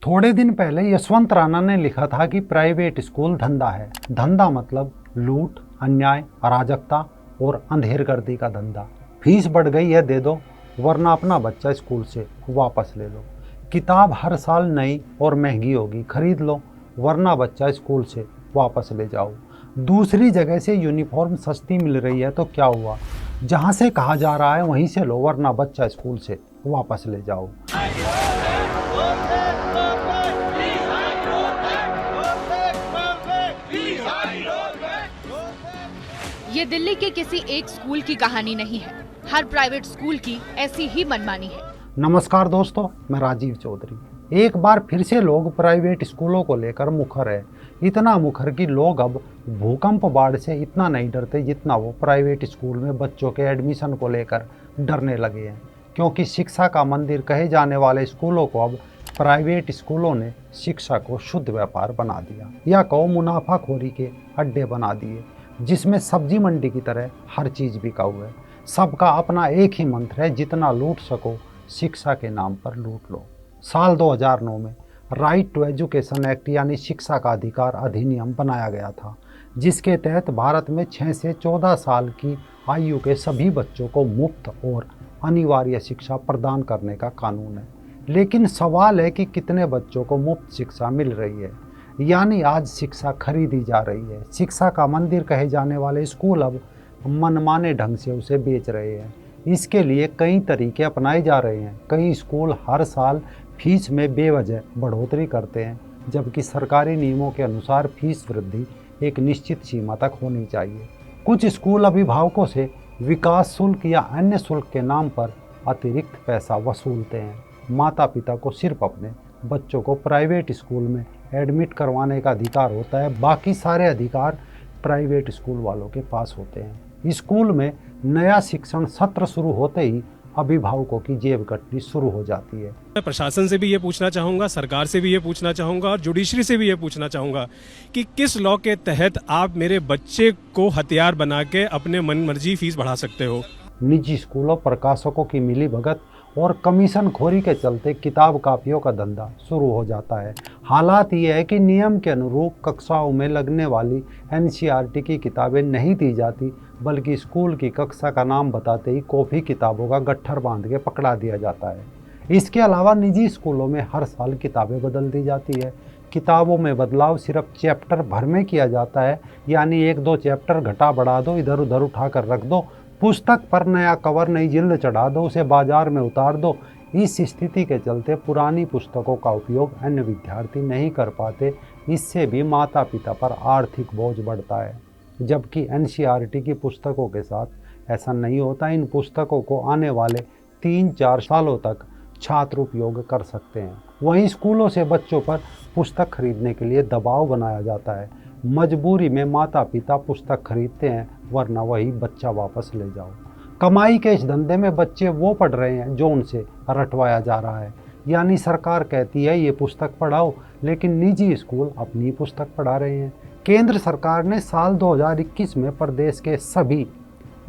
थोड़े दिन पहले यशवंत राणा ने लिखा था कि प्राइवेट स्कूल धंधा है। धंधा मतलब लूट, अन्याय, अराजकता और अंधेरगर्दी का धंधा। फीस बढ़ गई है, दे दो, वरना अपना बच्चा स्कूल से वापस ले लो। किताब हर साल नई और महंगी होगी, खरीद लो, वरना बच्चा स्कूल से वापस ले जाओ। दूसरी जगह से यूनिफॉर्म सस्ती मिल रही है तो क्या हुआ, जहाँ से कहा जा रहा है वहीं से लो, वरना बच्चा स्कूल से वापस ले जाओ। ये दिल्ली के किसी एक स्कूल की कहानी नहीं है, हर प्राइवेट स्कूल की ऐसी ही मनमानी है। नमस्कार दोस्तों, मैं राजीव चौधरी। एक बार फिर से लोग प्राइवेट स्कूलों को लेकर मुखर है। इतना मुखर कि लोग अब भूकंप बाढ़ से इतना नहीं डरते जितना वो प्राइवेट स्कूल में बच्चों के एडमिशन को लेकर डरने लगे हैं। क्योंकि शिक्षा का मंदिर कहे जाने वाले स्कूलों को अब प्राइवेट स्कूलों ने शिक्षा को शुद्ध व्यापार बना दिया, या कहो मुनाफाखोरी के अड्डे बना दिए, जिसमें सब्जी मंडी की तरह हर चीज़ बिकाऊ है। सबका अपना एक ही मंत्र है, जितना लूट सको शिक्षा के नाम पर लूट लो। साल 2009 में राइट टू एजुकेशन एक्ट यानी शिक्षा का अधिकार अधिनियम बनाया गया था, जिसके तहत भारत में 6 से 14 साल की आयु के सभी बच्चों को मुफ्त और अनिवार्य शिक्षा प्रदान करने का कानून है। लेकिन सवाल है कि कितने बच्चों को मुफ्त शिक्षा मिल रही है, यानी आज शिक्षा खरीदी जा रही है। शिक्षा का मंदिर कहे जाने वाले स्कूल अब मनमाने ढंग से उसे बेच रहे हैं। इसके लिए कई तरीके अपनाए जा रहे हैं। कई स्कूल हर साल फीस में बेवजह बढ़ोतरी करते हैं, जबकि सरकारी नियमों के अनुसार फीस वृद्धि एक निश्चित सीमा तक होनी चाहिए। कुछ स्कूल अभिभावकों से विकास शुल्क या अन्य शुल्क के नाम पर अतिरिक्त पैसा वसूलते हैं। माता पिता को सिर्फ अपने बच्चों को प्राइवेट स्कूल में एडमिट करवाने का अधिकार होता है, बाकी सारे अधिकार प्राइवेट स्कूल वालों के पास होते हैं। स्कूल में नया शिक्षण सत्र शुरू होते ही अभिभावकों की जेब कटनी शुरू हो जाती है। मैं प्रशासन से भी ये पूछना चाहूँगा, सरकार से भी ये पूछना चाहूँगा और जुडिशरी से भी ये पूछना चाहूँगा कि किस लॉ के तहत आप मेरे बच्चे को हथियार बना के अपने मन मर्जी फीस बढ़ा सकते हो। निजी स्कूलों, प्रकाशकों की मिलीभगत और कमीशन खोरी के चलते किताब कापियों का धंधा शुरू हो जाता है। हालात ये है कि नियम के अनुरूप कक्षाओं में लगने वाली एनसीईआरटी की किताबें नहीं दी जाती, बल्कि स्कूल की कक्षा का नाम बताते ही कॉपी किताबों का गट्ठर बांध के पकड़ा दिया जाता है। इसके अलावा निजी स्कूलों में हर साल किताबें बदल दी जाती है। किताबों में बदलाव सिर्फ चैप्टर भर में किया जाता है, यानी 1-2 चैप्टर घटा बढ़ा दो, इधर उधर उठा कर रख दो, पुस्तक पर नया कवर, नई जिल्द चढ़ा दो, उसे बाजार में उतार दो। इस स्थिति के चलते पुरानी पुस्तकों का उपयोग अन्य विद्यार्थी नहीं कर पाते। इससे भी माता पिता पर आर्थिक बोझ बढ़ता है, जबकि एनसीईआरटी की पुस्तकों के साथ ऐसा नहीं होता। इन पुस्तकों को आने वाले 3-4 सालों तक छात्र उपयोग कर सकते हैं। वहीं स्कूलों से बच्चों पर पुस्तक खरीदने के लिए दबाव बनाया जाता है। मजबूरी में माता पिता पुस्तक खरीदते हैं, वरना वही बच्चा वापस ले जाओ। कमाई के इस धंधे में बच्चे वो पढ़ रहे हैं जो उनसे रटवाया जा रहा है। यानी सरकार कहती है ये पुस्तक पढ़ाओ, लेकिन निजी स्कूल अपनी पुस्तक पढ़ा रहे हैं। केंद्र सरकार ने साल 2021 में प्रदेश के सभी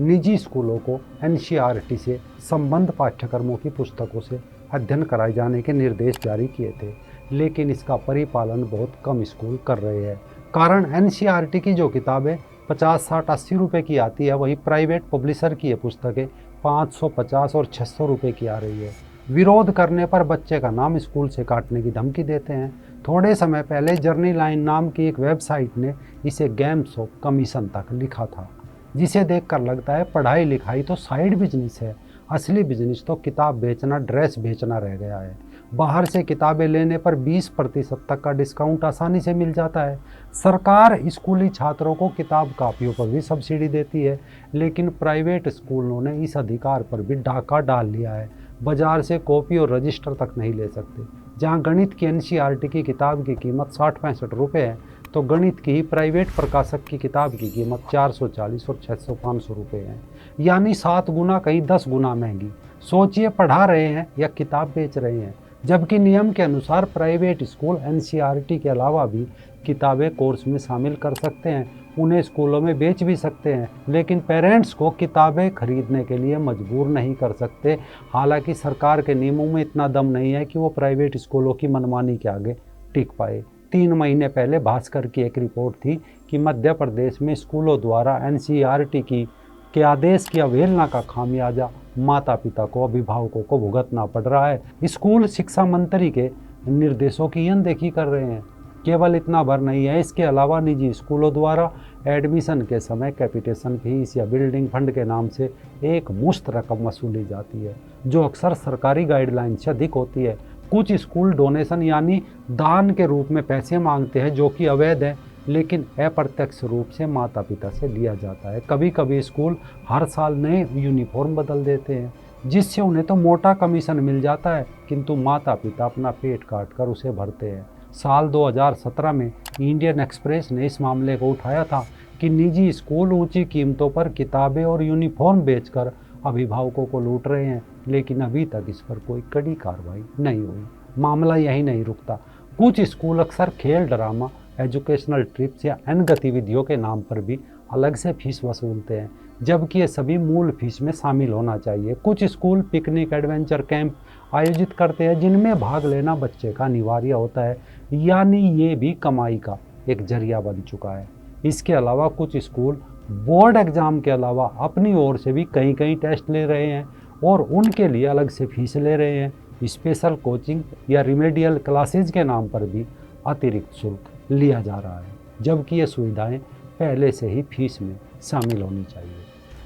निजी स्कूलों को एनसीईआरटी से संबद्ध पाठ्यक्रमों की पुस्तकों से अध्ययन कराए जाने के निर्देश जारी किए थे, लेकिन इसका परिपालन बहुत कम स्कूल कर रहे हैं। कारण एनसीईआरटी की जो किताबें 50, 60, 80 रुपये की आती है, वही प्राइवेट पब्लिशर की ये पुस्तकें 500, 50 और 600 रुपये की आ रही है। विरोध करने पर बच्चे का नाम स्कूल से काटने की धमकी देते हैं। थोड़े समय पहले जर्नी लाइन नाम की एक वेबसाइट ने इसे गेम्स ऑफ कमीशन तक लिखा था, जिसे देखकर लगता है पढ़ाई लिखाई तो साइड बिजनेस है, असली बिजनेस तो किताब बेचना, ड्रेस बेचना रह गया है। बाहर से किताबें लेने पर 20% तक का डिस्काउंट आसानी से मिल जाता है। सरकार स्कूली छात्रों को किताब कापियों पर भी सब्सिडी देती है, लेकिन प्राइवेट स्कूलों ने इस अधिकार पर भी डाका डाल लिया है। बाजार से कॉपी और रजिस्टर तक नहीं ले सकते। जहां गणित की एनसीईआरटी की किताब की कीमत 60-65 रुपये है, तो गणित की प्रैवेट प्रकाशक की किताब की कीमत 440 और 600-500 रुपये है, यानी 7 गुना कहीं 10 गुना महंगी। सोचिए, पढ़ा रहे हैं या किताब बेच रहे हैं। जबकि नियम के अनुसार प्राइवेट स्कूल एनसीईआरटी के अलावा भी किताबें कोर्स में शामिल कर सकते हैं। उन्हें स्कूलों में बेच भी सकते हैं, लेकिन पेरेंट्स को किताबें खरीदने के लिए मजबूर नहीं कर सकते। हालांकि सरकार के नियमों में इतना दम नहीं है कि वो प्राइवेट स्कूलों की मनमानी के आगे टिक पाए। 3 महीने पहले भास्कर की एक रिपोर्ट थी कि मध्य प्रदेश में स्कूलों द्वारा एनसीईआरटी के आदेश की अवहेलना का खामियाजा माता पिता को, अभिभावकों को भुगतना पड़ रहा है। स्कूल शिक्षा मंत्री के निर्देशों की अनदेखी कर रहे हैं। केवल इतना भर नहीं है, इसके अलावा निजी स्कूलों द्वारा एडमिशन के समय कैपिटेशन फीस या बिल्डिंग फंड के नाम से एक मुश्त रकम वसूली जाती है, जो अक्सर सरकारी गाइडलाइन से अधिक होती है। कुछ स्कूल डोनेशन यानी दान के रूप में पैसे मांगते हैं, जो कि अवैध है, लेकिन अप्रत्यक्ष रूप से माता पिता से लिया जाता है। कभी कभी स्कूल हर साल नए यूनिफॉर्म बदल देते हैं, जिससे उन्हें तो मोटा कमीशन मिल जाता है, किंतु माता पिता अपना पेट काट कर उसे भरते हैं। साल 2017 में इंडियन एक्सप्रेस ने इस मामले को उठाया था कि निजी स्कूल ऊंची कीमतों पर किताबें और यूनिफॉर्म बेचकर अभिभावकों को लूट रहे हैं, लेकिन अभी तक इस पर कोई कड़ी कार्रवाई नहीं हुई। मामला यही नहीं रुकता। कुछ स्कूल अक्सर खेल, ड्रामा, एजुकेशनल ट्रिप्स या अन्य गतिविधियों के नाम पर भी अलग से फीस वसूलते हैं, जबकि ये सभी मूल फीस में शामिल होना चाहिए। कुछ स्कूल पिकनिक, एडवेंचर कैंप आयोजित करते हैं, जिनमें भाग लेना बच्चे का अनिवार्य होता है, यानी ये भी कमाई का एक जरिया बन चुका है। इसके अलावा कुछ स्कूल बोर्ड एग्जाम के अलावा अपनी ओर से भी कई टेस्ट ले रहे हैं और उनके लिए अलग से फीस ले रहे हैं। स्पेशल कोचिंग या रिमेडियल क्लासेज के नाम पर भी अतिरिक्त शुल्क लिया जा रहा है, जबकि ये सुविधाएं पहले से ही फीस में शामिल होनी चाहिए।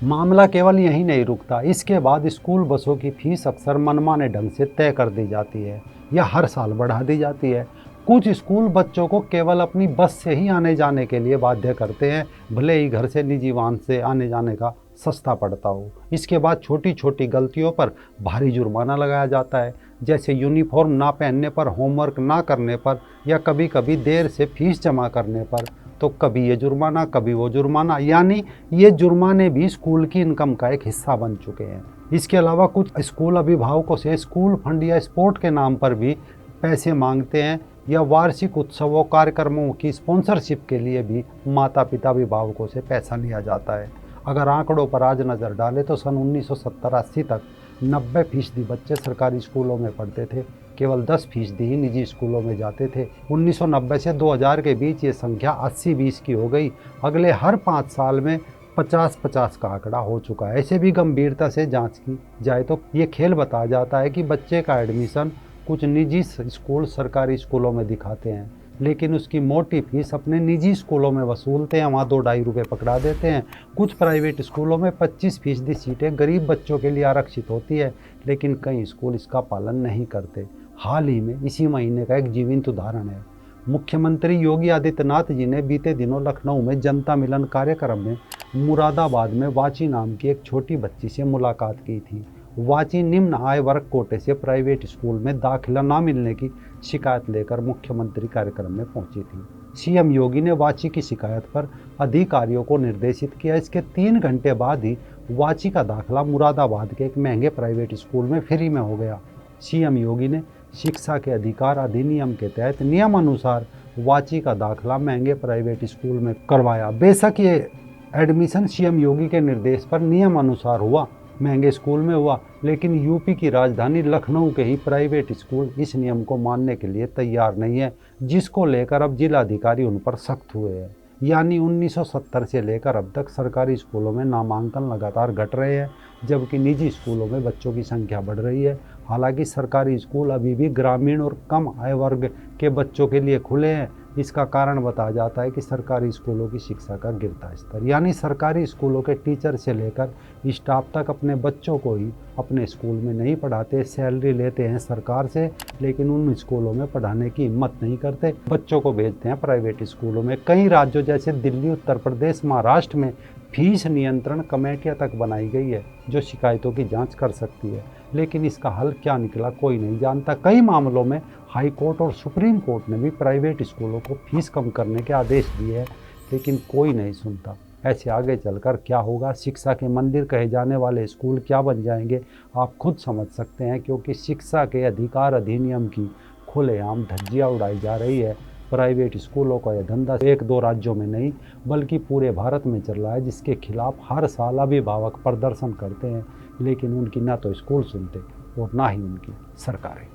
मामला केवल यही नहीं रुकता। इसके बाद स्कूल बसों की फीस अक्सर मनमाने ढंग से तय कर दी जाती है या हर साल बढ़ा दी जाती है। कुछ स्कूल बच्चों को केवल अपनी बस से ही आने जाने के लिए बाध्य करते हैं, भले ही घर से निजी वाहन से आने जाने का सस्ता पड़ता हो। इसके बाद छोटी छोटी गलतियों पर भारी जुर्माना लगाया जाता है, जैसे यूनिफॉर्म ना पहनने पर, होमवर्क ना करने पर या कभी कभी देर से फीस जमा करने पर। तो कभी ये जुर्माना, कभी वो जुर्माना, यानी ये जुर्माने भी स्कूल की इनकम का एक हिस्सा बन चुके हैं। इसके अलावा कुछ स्कूल अभिभावकों से स्कूल फंड या स्पोर्ट के नाम पर भी पैसे मांगते हैं या वार्षिक उत्सवों, कार्यक्रमों की स्पॉन्सरशिप के लिए भी माता पिता अभिभावकों से पैसा लिया जाता है। अगर आंकड़ों पर आज नज़र डालें तो सन 1970-80 तक 90% बच्चे सरकारी स्कूलों में पढ़ते थे, केवल 10% ही निजी स्कूलों में जाते थे। 1990 से 2000 के बीच ये संख्या 80-20 की हो गई। अगले हर 5 साल में 50-50 का आंकड़ा हो चुका है। ऐसे भी गंभीरता से जांच की जाए तो ये खेल बताया जाता है कि बच्चे का एडमिशन कुछ निजी स्कूल सरकारी स्कूलों में दिखाते हैं, लेकिन उसकी मोटी फीस अपने निजी स्कूलों में वसूलते हैं, वहाँ 2-2.5 रुपये पकड़ा देते हैं। कुछ प्राइवेट स्कूलों में 25% सीटें गरीब बच्चों के लिए आरक्षित होती है, लेकिन कई स्कूल इसका पालन नहीं करते। हाल ही में इसी महीने का एक जीवंत उदाहरण है। मुख्यमंत्री योगी आदित्यनाथ जी ने बीते दिनों लखनऊ में जनता मिलन कार्यक्रम में मुरादाबाद में वाची नाम की एक छोटी बच्ची से मुलाकात की थी। वाची निम्न आय वर्ग कोटे से प्राइवेट स्कूल में दाखिला ना मिलने की शिकायत लेकर मुख्यमंत्री कार्यक्रम में पहुंची थी। सीएम योगी ने वाची की शिकायत पर अधिकारियों को निर्देशित किया। इसके 3 घंटे बाद ही वाची का दाखिला मुरादाबाद के एक महंगे प्राइवेट स्कूल में फ्री में हो गया। सीएम योगी ने शिक्षा के अधिकार अधिनियम के तहत नियमानुसार वाची का दाखिला महंगे प्राइवेट स्कूल में करवाया। बेशक ये एडमिशन सीएम योगी के निर्देश पर नियम अनुसार हुआ, महंगे स्कूल में हुआ, लेकिन यूपी की राजधानी लखनऊ के ही प्राइवेट स्कूल इस नियम को मानने के लिए तैयार नहीं है, जिसको लेकर अब जिलाधिकारी उन पर सख्त हुए हैं। यानी 1970 से लेकर अब तक सरकारी स्कूलों में नामांकन लगातार घट रहे हैं, जबकि निजी स्कूलों में बच्चों की संख्या बढ़ रही है। हालांकि सरकारी स्कूल अभी भी ग्रामीण और कम आय वर्ग के बच्चों के लिए खुले हैं। इसका कारण बताया जाता है कि सरकारी स्कूलों की शिक्षा का गिरता स्तर, यानी सरकारी स्कूलों के टीचर से लेकर स्टाफ तक अपने बच्चों को ही अपने स्कूल में नहीं पढ़ाते। सैलरी लेते हैं सरकार से, लेकिन उन स्कूलों में पढ़ाने की हिम्मत नहीं करते, बच्चों को भेजते हैं प्राइवेट स्कूलों में। कई राज्यों जैसे दिल्ली, उत्तर प्रदेश, महाराष्ट्र में फीस नियंत्रण कमेटियां तक बनाई गई है जो शिकायतों की जांच कर सकती है, लेकिन इसका हल क्या निकला कोई नहीं जानता। कई मामलों में हाई कोर्ट और सुप्रीम कोर्ट ने भी प्राइवेट स्कूलों को फीस कम करने के आदेश दिए हैं, लेकिन कोई नहीं सुनता। ऐसे आगे चलकर क्या होगा, शिक्षा के मंदिर कहे जाने वाले स्कूल क्या बन जाएंगे, आप खुद समझ सकते हैं, क्योंकि शिक्षा के अधिकार अधिनियम की खुलेआम धज्जियां उड़ाई जा रही है। प्राइवेट स्कूलों का यह धंधा एक दो राज्यों में नहीं बल्कि पूरे भारत में चल रहा है, जिसके खिलाफ हर साल अभिभावक प्रदर्शन करते हैं, लेकिन उनकी ना तो स्कूल सुनते और ना ही उनकी सरकारें।